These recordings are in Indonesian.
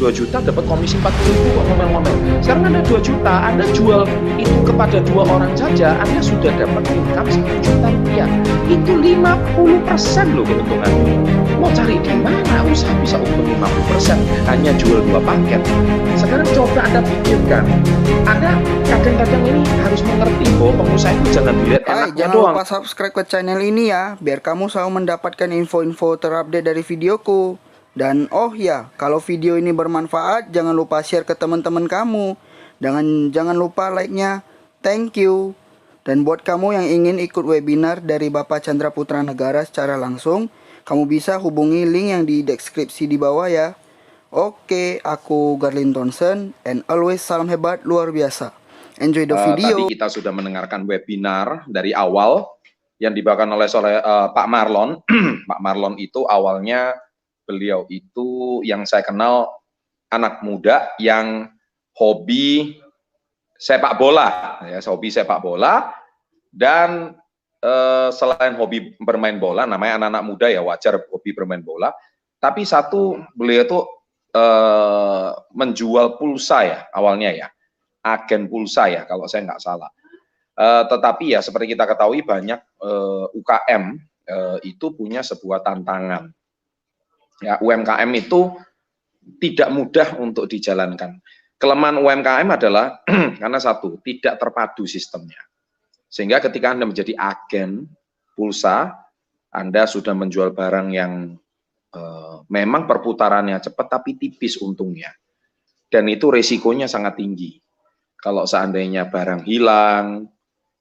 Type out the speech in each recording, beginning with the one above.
2 juta dapat komisi 40.000 kok ngomel-ngomel. Sekarang Anda 2 juta, Anda jual itu kepada 2 orang saja, Anda sudah dapat income 1 juta rupiah. Itu 50% loh keuntungan. Mau cari di mana usaha bisa untung 50% hanya jual 2 paket. Sekarang coba Anda pikirkan, Anda kadang-kadang ini harus mengerti bahwa pengusaha itu jangan dilihat enaknya jangan doang. lupa subscribe ke channel ini ya, biar kamu selalu mendapatkan info-info terupdate dari videoku. Dan oh ya, kalau video ini bermanfaat, jangan lupa share ke teman-teman kamu. Jangan lupa like-nya. Thank you. Dan buat kamu yang ingin ikut webinar dari Bapak Chandra Putra Negara secara langsung, kamu bisa hubungi link yang di deskripsi di bawah ya. Oke, aku Garlin Thompson, and always salam hebat luar biasa. Enjoy the video. Tadi kita sudah mendengarkan webinar dari awal yang dibawakan oleh Pak Marlon. Pak Marlon itu awalnya beliau itu yang saya kenal anak muda yang hobi sepak bola, ya, hobi sepak bola, dan selain hobi bermain bola, namanya anak-anak muda ya wajar hobi bermain bola, tapi satu beliau itu menjual pulsa ya awalnya ya, agen pulsa ya kalau saya nggak salah. Tetapi ya seperti kita ketahui banyak UKM itu punya sebuah tantangan. Ya, UMKM itu tidak mudah untuk dijalankan. Kelemahan UMKM adalah karena satu, tidak terpadu sistemnya. Sehingga ketika Anda menjadi agen pulsa, Anda sudah menjual barang yang memang perputarannya cepat tapi tipis untungnya. Dan itu resikonya sangat tinggi. Kalau seandainya barang hilang,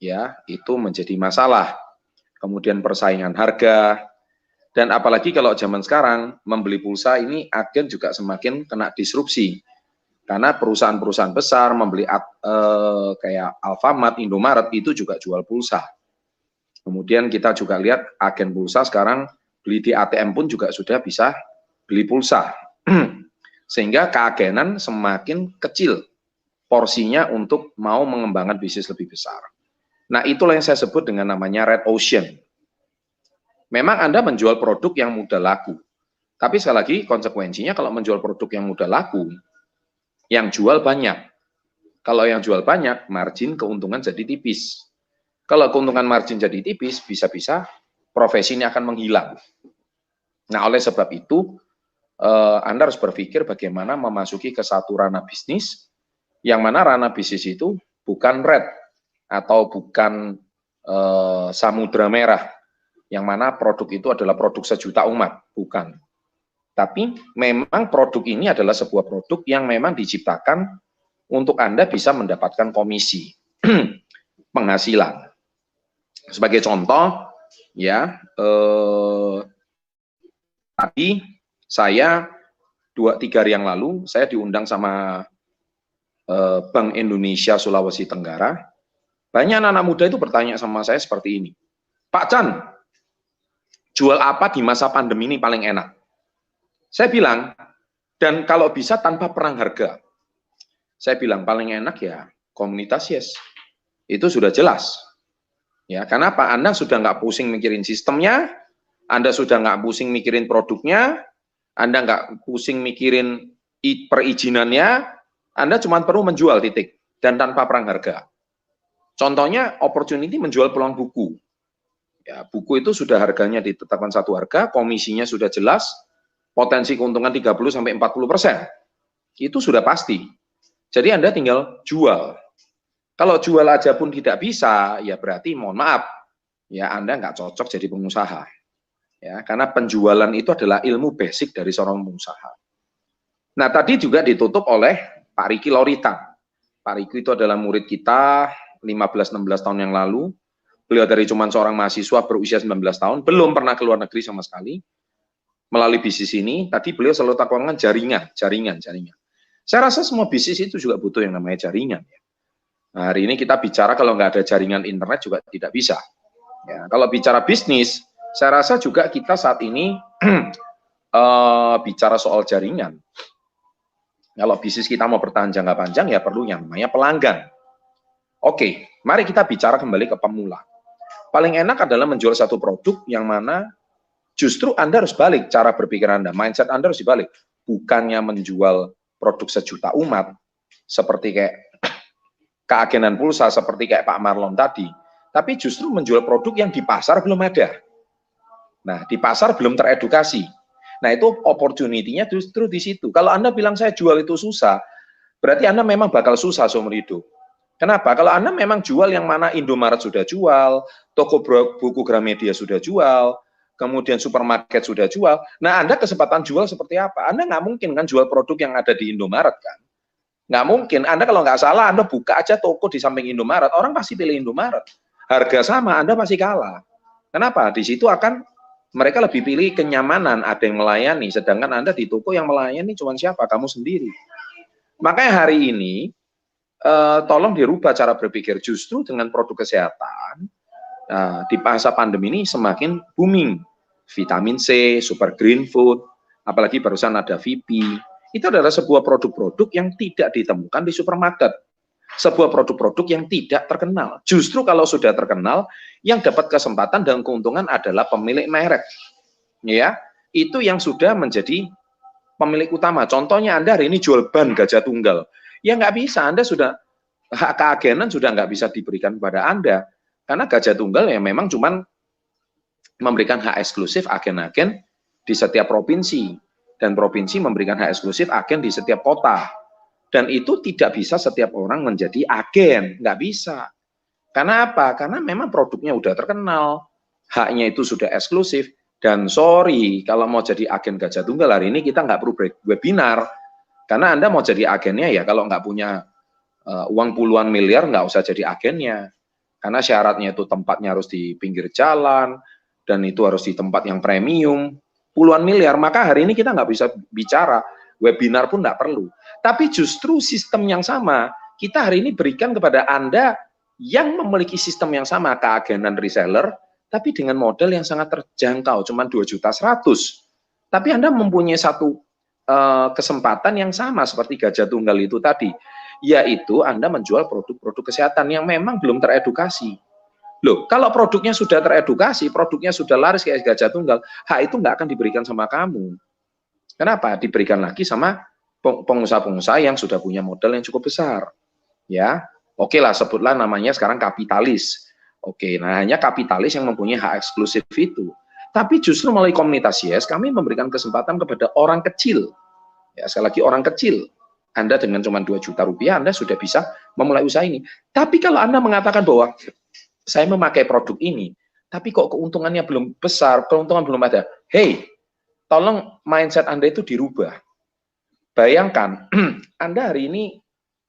ya itu menjadi masalah. Kemudian persaingan harga. Dan apalagi kalau zaman sekarang membeli pulsa ini agen juga semakin kena disrupsi. Karena perusahaan-perusahaan besar membeli kayak Alfamart, Indomaret itu juga jual pulsa. Kemudian kita juga lihat agen pulsa sekarang beli di ATM pun juga sudah bisa beli pulsa. Sehingga keagenan semakin kecil porsinya untuk mau mengembangkan bisnis lebih besar. Nah itulah yang saya sebut dengan namanya red ocean. Memang Anda menjual produk yang mudah laku. Tapi sekali lagi konsekuensinya kalau menjual produk yang mudah laku, yang jual banyak. Kalau yang jual banyak, margin keuntungan jadi tipis. Kalau keuntungan margin jadi tipis, bisa-bisa profesi ini akan menghilang. Nah oleh sebab itu, Anda harus berpikir bagaimana memasuki ke satu ranah bisnis, yang mana ranah bisnis itu bukan red, atau bukan samudra merah, yang mana produk itu adalah produk sejuta umat, bukan. Tapi memang produk ini adalah sebuah produk yang memang diciptakan untuk Anda bisa mendapatkan komisi, penghasilan. Sebagai contoh, ya, tadi saya 2-3 hari yang lalu, saya diundang sama Bank Indonesia Sulawesi Tenggara. Banyak anak-anak muda itu bertanya sama saya seperti ini, Pak Chan, jual apa di masa pandemi ini paling enak? Saya bilang, dan kalau bisa tanpa perang harga. Saya bilang paling enak ya komunitas yes. Itu sudah jelas. Ya, kenapa? Anda sudah nggak pusing mikirin sistemnya, Anda sudah nggak pusing mikirin produknya, Anda nggak pusing mikirin perizinannya, Anda cuma perlu menjual titik dan tanpa perang harga. Contohnya opportunity menjual peluang buku. Ya, buku itu sudah harganya ditetapkan satu harga, komisinya sudah jelas, potensi keuntungan 30-40%. Itu sudah pasti. Jadi Anda tinggal jual. Kalau jual aja pun tidak bisa, ya berarti mohon maaf, ya Anda nggak cocok jadi pengusaha. Ya, karena penjualan itu adalah ilmu basic dari seorang pengusaha. Nah, tadi juga ditutup oleh Pak Riki Lorita. Pak Riki itu adalah murid kita 15-16 tahun yang lalu. Beliau dari cuma seorang mahasiswa berusia 19 tahun, belum pernah keluar negeri sama sekali. Melalui bisnis ini, tadi beliau selalu takutkan jaringan. Saya rasa semua bisnis itu juga butuh yang namanya jaringan. Nah, hari ini kita bicara kalau nggak ada jaringan internet juga tidak bisa. Ya, kalau bicara bisnis, saya rasa juga kita saat ini bicara soal jaringan. Kalau bisnis kita mau bertahan jangka panjang, ya perlu yang namanya pelanggan. Oke, mari kita bicara kembali ke pemula. Paling enak adalah menjual satu produk yang mana justru Anda harus balik cara berpikir Anda, mindset Anda harus dibalik. Bukannya menjual produk sejuta umat, seperti kayak keagenan pulsa, seperti kayak Pak Marlon tadi, tapi justru menjual produk yang di pasar belum ada. Nah, di pasar belum teredukasi. Nah, itu opportunity-nya justru di situ. Kalau Anda bilang saya jual itu susah, berarti Anda memang bakal susah seumur hidup. Kenapa? Kalau Anda memang jual yang mana Indomaret sudah jual, toko buku Gramedia sudah jual, kemudian supermarket sudah jual, nah Anda kesempatan jual seperti apa? Anda nggak mungkin kan jual produk yang ada di Indomaret kan? Nggak mungkin. Anda kalau nggak salah, Anda buka aja toko di samping Indomaret, orang pasti pilih Indomaret. Harga sama, Anda pasti kalah. Kenapa? Di situ akan mereka lebih pilih kenyamanan, ada yang melayani, sedangkan Anda di toko yang melayani cuma siapa? Kamu sendiri. Makanya hari ini, tolong dirubah cara berpikir. Justru dengan produk kesehatan, di masa pandemi ini semakin booming. Vitamin C, super green food, apalagi barusan ada VP. Itu adalah sebuah produk-produk yang tidak ditemukan di supermarket. Sebuah produk-produk yang tidak terkenal. Justru kalau sudah terkenal, yang dapat kesempatan dan keuntungan adalah pemilik merek. Ya, itu yang sudah menjadi pemilik utama. Contohnya Anda hari ini jual ban Gajah Tunggal. Ya nggak bisa, Anda sudah, hak keagenan sudah nggak bisa diberikan kepada Anda. Karena Gajah Tunggal ya memang cuman memberikan hak eksklusif agen-agen di setiap provinsi. Dan provinsi memberikan hak eksklusif agen di setiap kota. Dan itu tidak bisa setiap orang menjadi agen, nggak bisa. Karena apa? Karena memang produknya udah terkenal, haknya itu sudah eksklusif, dan sorry, kalau mau jadi agen Gajah Tunggal hari ini kita nggak perlu webinar, karena Anda mau jadi agennya ya kalau nggak punya uang puluhan miliar nggak usah jadi agennya, karena syaratnya itu tempatnya harus di pinggir jalan, dan itu harus di tempat yang premium, puluhan miliar, maka hari ini kita nggak bisa bicara, webinar pun nggak perlu. Tapi justru sistem yang sama, kita hari ini berikan kepada Anda yang memiliki sistem yang sama, keagenan reseller, tapi dengan modal yang sangat terjangkau, cuma 2.100.000. Tapi Anda mempunyai satu kesempatan yang sama seperti Gajah Tunggal itu tadi, yaitu Anda menjual produk-produk kesehatan yang memang belum teredukasi. Loh, kalau produknya sudah teredukasi, produknya sudah laris kayak Gajah Tunggal, hak itu nggak akan diberikan sama kamu. Kenapa? Diberikan lagi sama pengusaha-pengusaha yang sudah punya modal yang cukup besar. Ya, oke lah, sebutlah namanya sekarang kapitalis. Oke, nah hanya kapitalis yang mempunyai hak eksklusif itu. Tapi justru melalui komunitas Yes, kami memberikan kesempatan kepada orang kecil. Ya, sekali lagi orang kecil. Anda dengan cuma 2 juta rupiah, Anda sudah bisa memulai usaha ini. Tapi kalau Anda mengatakan bahwa saya memakai produk ini, tapi kok keuntungannya belum besar, keuntungan belum ada. Hey, tolong mindset Anda itu dirubah. Bayangkan, Anda hari ini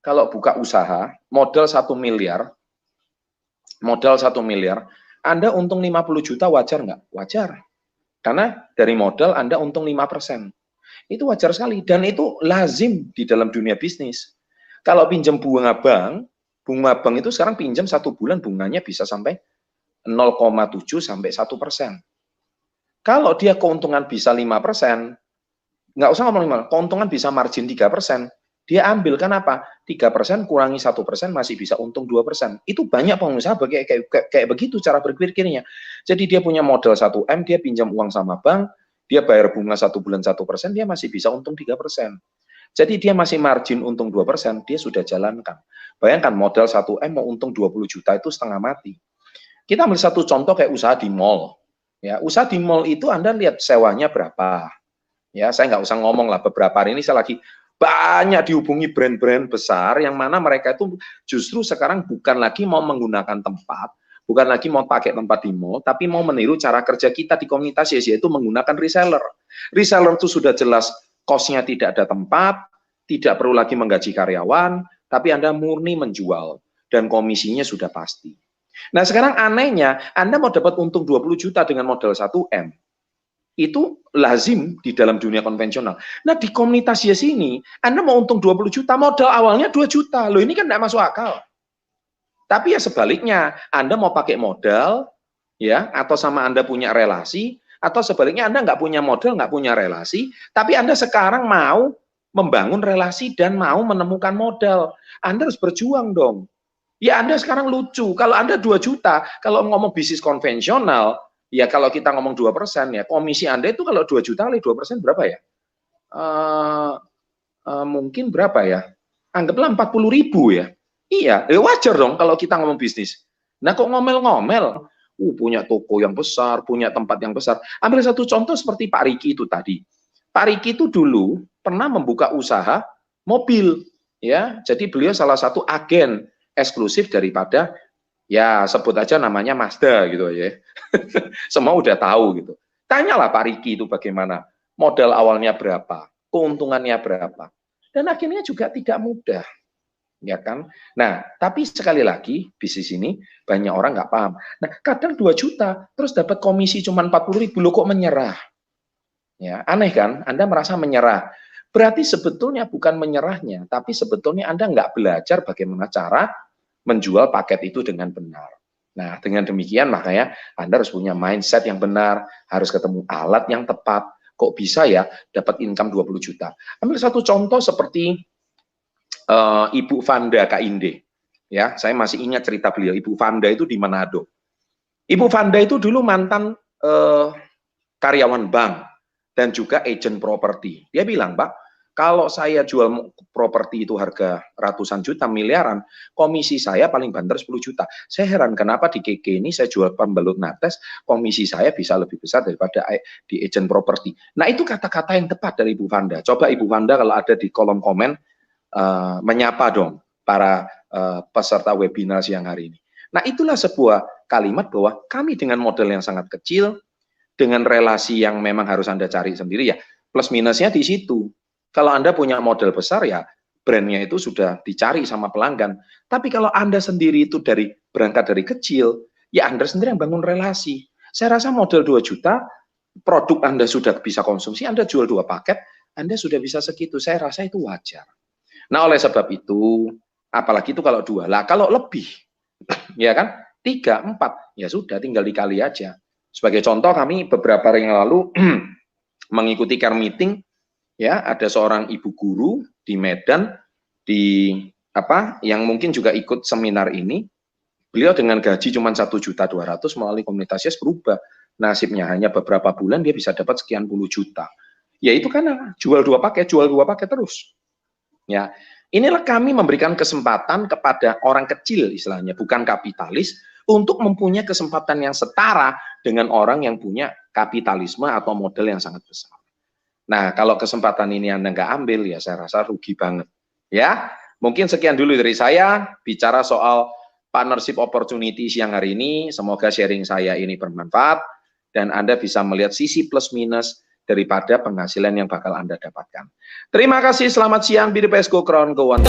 kalau buka usaha, modal 1 miliar, Anda untung 50 juta wajar nggak? Wajar. Karena dari modal Anda untung 5%. Itu wajar sekali, dan itu lazim di dalam dunia bisnis. Kalau pinjam bunga bank itu sekarang pinjam 1 bulan bunganya bisa sampai 0,7 sampai 1%. Kalau dia keuntungan bisa 5%, nggak usah ngomong 5%, keuntungan bisa margin 3%, dia ambil. Kenapa? 3% kurangi 1% masih bisa untung 2%. Itu banyak pengusaha kayak begitu cara berpikirnya. Jadi dia punya modal 1M, dia pinjam uang sama bank, dia bayar bunga 1 bulan 1%, dia masih bisa untung 3%. Jadi dia masih margin untung 2%, dia sudah jalankan. Bayangkan modal 1M mau untung 20 juta itu setengah mati. Kita ambil satu contoh kayak usaha di mall. Ya, usaha di mall itu Anda lihat sewanya berapa. Ya, saya nggak usah ngomong lah, beberapa hari ini saya lagi banyak dihubungi brand-brand besar yang mana mereka itu justru sekarang bukan lagi mau menggunakan tempat, bukan lagi mau pakai tempat di mall, tapi mau meniru cara kerja kita di komunitas yaitu menggunakan reseller. Reseller itu sudah jelas cost-nya tidak ada tempat, tidak perlu lagi menggaji karyawan, tapi Anda murni menjual dan komisinya sudah pasti. Nah sekarang anehnya, Anda mau dapat untung 20 juta dengan modal 1M. Itu lazim di dalam dunia konvensional. Nah di komunitas Yes ini, Anda mau untung 20 juta, modal awalnya 2 juta. Loh ini kan tidak masuk akal. Tapi ya sebaliknya, Anda mau pakai modal, ya, atau sama Anda punya relasi, atau sebaliknya Anda nggak punya modal, nggak punya relasi, tapi Anda sekarang mau membangun relasi dan mau menemukan modal. Anda harus berjuang dong. Ya Anda sekarang lucu, kalau Anda 2 juta, kalau ngomong bisnis konvensional, ya kalau kita ngomong 2%, ya komisi Anda itu kalau 2 juta kali 2% berapa ya? mungkin berapa ya? Anggaplah 40.000 ya. Iya, wajar dong kalau kita ngomong bisnis. Nah kok ngomel-ngomel, punya toko yang besar, punya tempat yang besar. Ambil satu contoh seperti Pak Riki itu tadi. Pak Riki itu dulu pernah membuka usaha mobil, ya. Jadi beliau salah satu agen eksklusif daripada, ya sebut aja namanya Mazda gitu ya. Semua udah tahu gitu. Tanyalah Pak Riki itu bagaimana, modal awalnya berapa, keuntungannya berapa. Dan akhirnya juga tidak mudah, ya kan? Nah, tapi sekali lagi, bisnis ini banyak orang nggak paham. Nah, kadang 2 juta, terus dapat komisi cuma 40.000, lo kok menyerah? Ya, aneh kan? Anda merasa menyerah. Berarti sebetulnya bukan menyerahnya, tapi sebetulnya Anda nggak belajar bagaimana cara menjual paket itu dengan benar. Nah, dengan demikian makanya Anda harus punya mindset yang benar, harus ketemu alat yang tepat. Kok bisa ya dapat income 20 juta? Ambil satu contoh seperti Ibu Vanda Kainde. Ya, saya masih ingat cerita beliau. Ibu Vanda itu di Manado. Ibu Vanda itu dulu mantan karyawan bank dan juga agent properti. Dia bilang, Pak, kalau saya jual properti itu harga ratusan juta, miliaran, komisi saya paling banter 10 juta. Saya heran kenapa di KK ini saya jual pembalut nates, komisi saya bisa lebih besar daripada di agent properti. Nah, itu kata-kata yang tepat dari Ibu Vanda. Coba Ibu Vanda kalau ada di kolom komen, menyapa dong para peserta webinar siang hari ini. Nah, itulah sebuah kalimat bahwa kami dengan model yang sangat kecil, dengan relasi yang memang harus Anda cari sendiri, ya plus minusnya di situ. Kalau Anda punya model besar, ya brandnya itu sudah dicari sama pelanggan. Tapi kalau Anda sendiri itu berangkat dari kecil, ya Anda sendiri yang bangun relasi. Saya rasa model 2 juta, produk Anda sudah bisa konsumsi, Anda jual 2 paket, Anda sudah bisa segitu. Saya rasa itu wajar. Nah, oleh sebab itu, apalagi itu kalau 2. Lah, kalau lebih, ya kan, 3, 4, ya sudah tinggal dikali aja. Sebagai contoh, kami beberapa hari yang lalu mengikuti care meeting, ya, ada seorang ibu guru di Medan, yang mungkin juga ikut seminar ini. Beliau dengan gaji cuma 1.200.000 melalui komunitas Yes berubah. Nasibnya hanya beberapa bulan dia bisa dapat sekian puluh juta. Ya itu karena jual 2 paket terus. Ya, inilah kami memberikan kesempatan kepada orang kecil istilahnya, bukan kapitalis, untuk mempunyai kesempatan yang setara dengan orang yang punya kapitalisme atau model yang sangat besar. Nah, kalau kesempatan ini Anda nggak ambil, ya saya rasa rugi banget. Ya, mungkin sekian dulu dari saya, bicara soal partnership opportunity siang hari ini. Semoga sharing saya ini bermanfaat, dan Anda bisa melihat sisi plus minus daripada penghasilan yang bakal Anda dapatkan. Terima kasih, selamat siang, be the best, go crown, go 1%.